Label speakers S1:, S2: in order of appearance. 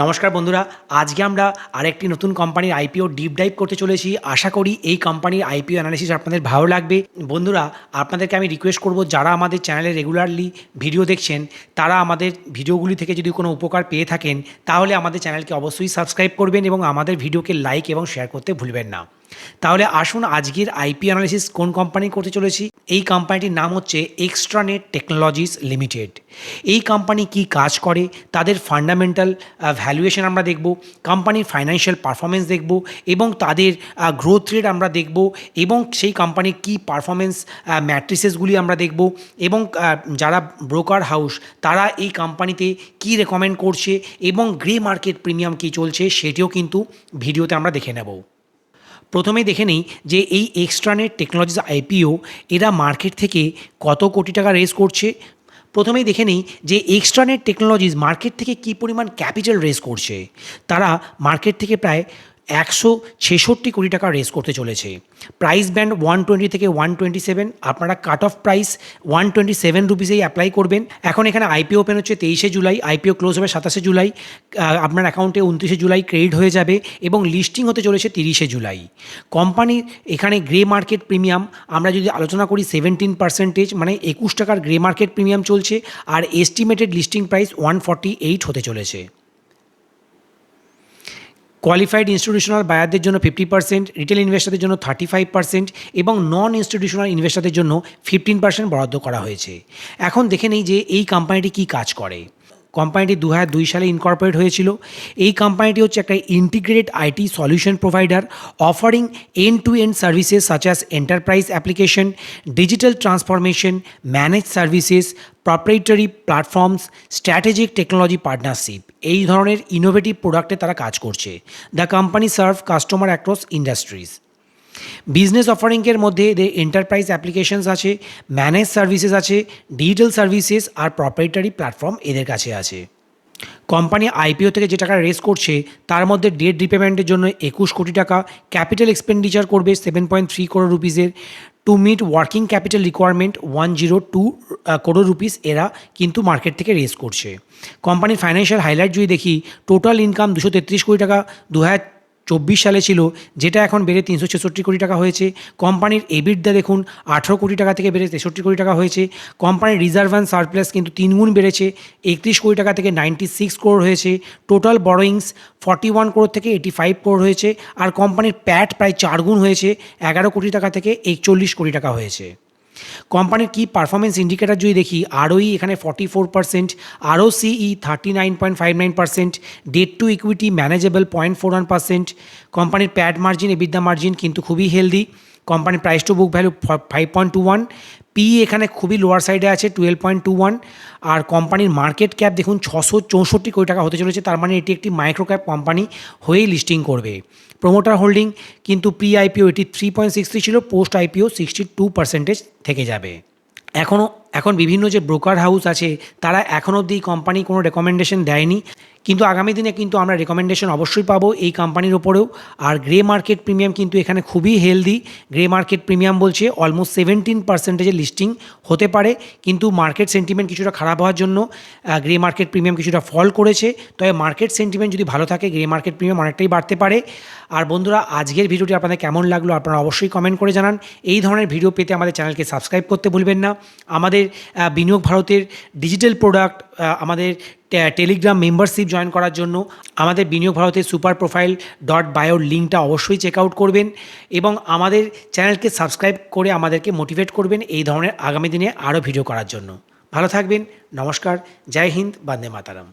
S1: নমস্কার বন্ধুরা, আজকে আমরা আরেকটি নতুন কোম্পানির আইপিও ডিপ ডাইভ করতে চলেছি। আশা করি এই কোম্পানির আইপিও অ্যানালিসিস আপনাদের ভালো লাগবে। বন্ধুরা, আপনাদেরকে আমি রিকোয়েস্ট করব, যারা আমাদের চ্যানেলে রেগুলারলি ভিডিও দেখছেন তারা আমাদের ভিডিওগুলি থেকে যদি কোনো উপকার পেয়ে থাকেন তাহলে আমাদের চ্যানেলকে অবশ্যই সাবস্ক্রাইব করবেন এবং আমাদের ভিডিওকে লাইক এবং শেয়ার করতে ভুলবেন না। তাহলে আসুন আজকের আইপি অ্যানালিসিস কোন কোম্পানি করতে চলেছি। এই কোম্পানিটির নাম হচ্ছে এক্সট্রানেট টেকনোলজিস লিমিটেড। এই কোম্পানি কি কাজ করে, তাদের ফান্ডামেন্টাল ভ্যালুয়েশন আমরা দেখব, কোম্পানির ফাইন্যান্সিয়াল পারফরমেন্স দেখব এবং তাদের গ্রোথ রেট আমরা দেখব এবং সেই কোম্পানির কি পারফরমেন্স ম্যাট্রিসেসগুলি আমরা দেখব এবং যারা ব্রোকার হাউস তারা এই কোম্পানিতে কি রেকমেন্ড করছে এবং গ্রে মার্কেট প্রিমিয়াম কী চলছে সেটিও কিন্তু ভিডিওতে আমরা দেখে নেব। প্রথমেই দেখে নিই যে এই এক্সট্রানেট টেকনোলজিস আইপিও এরা মার্কেট থেকে কত কোটি টাকা রেজ করছে। প্রথমেই দেখে নিই যে এক্সট্রানেট টেকনোলজিস মার্কেট থেকে কী পরিমাণ ক্যাপিটাল রেজ করছে। তারা মার্কেট থেকে প্রায় 166 কোটি টাকা রেজ করতে চলেছে। প্রাইস ব্যান্ড 120 থেকে 127। আপনারা কাট অফ প্রাইস 127 রুপিসেই অ্যাপ্লাই করবেন। এখন এখানে আইপিও ওপেন হচ্ছে 23শে জুলাই, আইপিও ক্লোজ হবে 27শে জুলাই। আপনার অ্যাকাউন্টে 29শে জুলাই ক্রেডিট হয়ে যাবে এবং লিস্টিং হতে চলেছে 30শে জুলাই। কোম্পানির এখানে গ্রে মার্কেট প্রিমিয়াম আমরা যদি আলোচনা করি 17%, মানে 21 টাকার গ্রে মার্কেট প্রিমিয়াম চলছে আর এস্টিমেটেড লিস্টিং প্রাইস 148 হতে চলেছে। কোয়ালিফাইড ইনস্টিটিউশনাল বায়ারদের জন্য 50%, রিটেল ইনভেস্টরদের জন্য 35% এবং নন ইনস্টিটিউশনাল ইনভেস্টরদের জন্য 15% বরাদ্দ করা হয়েছে। এখন দেখে নেই যে এই কোম্পানিটি কী কাজ করে। কোম্পানিটি 2002 সালে ইনকর্পোরেট হয়েছিল। এই কোম্পানিটি হচ্ছে একটা integrated IT solution provider offering end to end services such as enterprise application, digital transformation, manage services, proprietary platforms, strategic technology partnership, এই ধরনের ইনোভেটিভ প্রোডাক্টে তারা কাজ করছে। The company serve customer across industries. Business অফারিংয়ের মধ্যে এদের এন্টারপ্রাইজ অ্যাপ্লিকেশনস আছে, ম্যানেজ সার্ভিসেস আছে, ডিজিটাল সার্ভিসেস আর প্রপ্রাইটারি প্ল্যাটফর্ম এদের কাছে আছে। কোম্পানি আইপিও থেকে যে টাকা রেজ করছে তার মধ্যে ডেট রিপেমেন্টের জন্য 21 কোটি টাকা, ক্যাপিটাল এক্সপেন্ডিচার করবে 7.3 করোড় রুপিসের, to meet working capital requirement 102 crore rupees এরা কিন্তু মার্কেট থেকে রেজ করছে। কোম্পানির ফাইন্যান্সিয়াল হাইলাইট যদি দেখি, টোটাল ইনকাম 233 কোটি টাকা 2024 সালে ছিল, যেটা এখন বেড়ে 366 কোটি টাকা হয়েছে। কোম্পানির এবিটদা দেখুন 18 কোটি টাকা থেকে বেড়ে 63 কোটি টাকা হয়েছে। কোম্পানির রিজার্ভ অ্যান্ড সারপ্লাস কিন্তু 3 গুণ বেড়েছে, 31 কোটি টাকা থেকে 96 করোড় হয়েছে। টোটাল বরোয়িংস 41 করোড় থেকে 85 করোড় হয়েছে। আর কোম্পানির প্যাট প্রায় 4 গুণ হয়েছে, 11 কোটি টাকা থেকে 41 কোটি টাকা হয়েছে। কোম্পানির কি পারফরমেন্স ইন্ডিকেটার যদি দেখি, আরওই এখানে 44%, আরওসিই 39.59%, ডেট টু ইকুইটি ম্যানেজেবল 0.41%। কোম্পানির প্যাড মার্জিন, এবিডা মার্জিন কিন্তু খুবই হেলদি। কোম্পানির price to book value 5.21, P এখানে খুবই লোয়ার সাইডে আছে 12.21। আর কোম্পানির মার্কেট ক্যাপ দেখুন 664 কোটি টাকা হতে চলেছে, তার মানে এটি একটি মাইক্রো ক্যাপ কোম্পানি হয়েই লিস্টিং করবে। প্রোমোটার হোল্ডিং কিন্তু প্রি আইপিও এটি 3.63 ছিল, পোস্ট আইপিও 62% থেকে যাবে। এখন বিভিন্ন যে ব্রোকার হাউস আছে তারা এখনও অবধি কোম্পানি কোনো রেকমেন্ডেশন দেয়নি, কিন্তু আগামী দিনে কিন্তু আমরা রেকমেন্ডেশন অবশ্যই পাবো এই কোম্পানির ওপরেও। আর গ্রে মার্কেট প্রিমিয়াম কিন্তু এখানে খুবই হেলদি। গ্রে মার্কেট প্রিমিয়াম বলছে অলমোস্ট 17% লিস্টিং হতে পারে, কিন্তু মার্কেট সেন্টিমেন্ট কিছুটা খারাপ হওয়ার জন্য গ্রে মার্কেট প্রিমিয়াম কিছুটা ফল করেছে। তবে মার্কেট সেন্টিমেন্ট যদি ভালো থাকে গ্রে মার্কেট প্রিমিয়াম অনেকটাই বাড়তে পারে। আর বন্ধুরা, আজকের ভিডিওটি আপনাদের কেমন লাগলো আপনারা অবশ্যই কমেন্ট করে জানান। এই ধরনের ভিডিও পেতে আমাদের চ্যানেলকে সাবস্ক্রাইব করতে ভুলবেন না। আমাদের বিনিয়োগ ভারতের ডিজিটাল প্রোডাক্ট, আমাদের টেলিগ্রাম মেম্বারশিপ জয়েন করার জন্য আমাদের বিনিয়োগ ভারতের সুপার প্রোফাইল .bio লিঙ্কটা অবশ্যই চেক আউট করবেন এবং আমাদের চ্যানেলকে সাবস্ক্রাইব করে আমাদেরকে মোটিভেট করবেন এই ধরনের আগামী দিনে আরও ভিডিও করার জন্য। ভালো থাকবেন, নমস্কার, জয় হিন্দ, বন্দে মাতরম।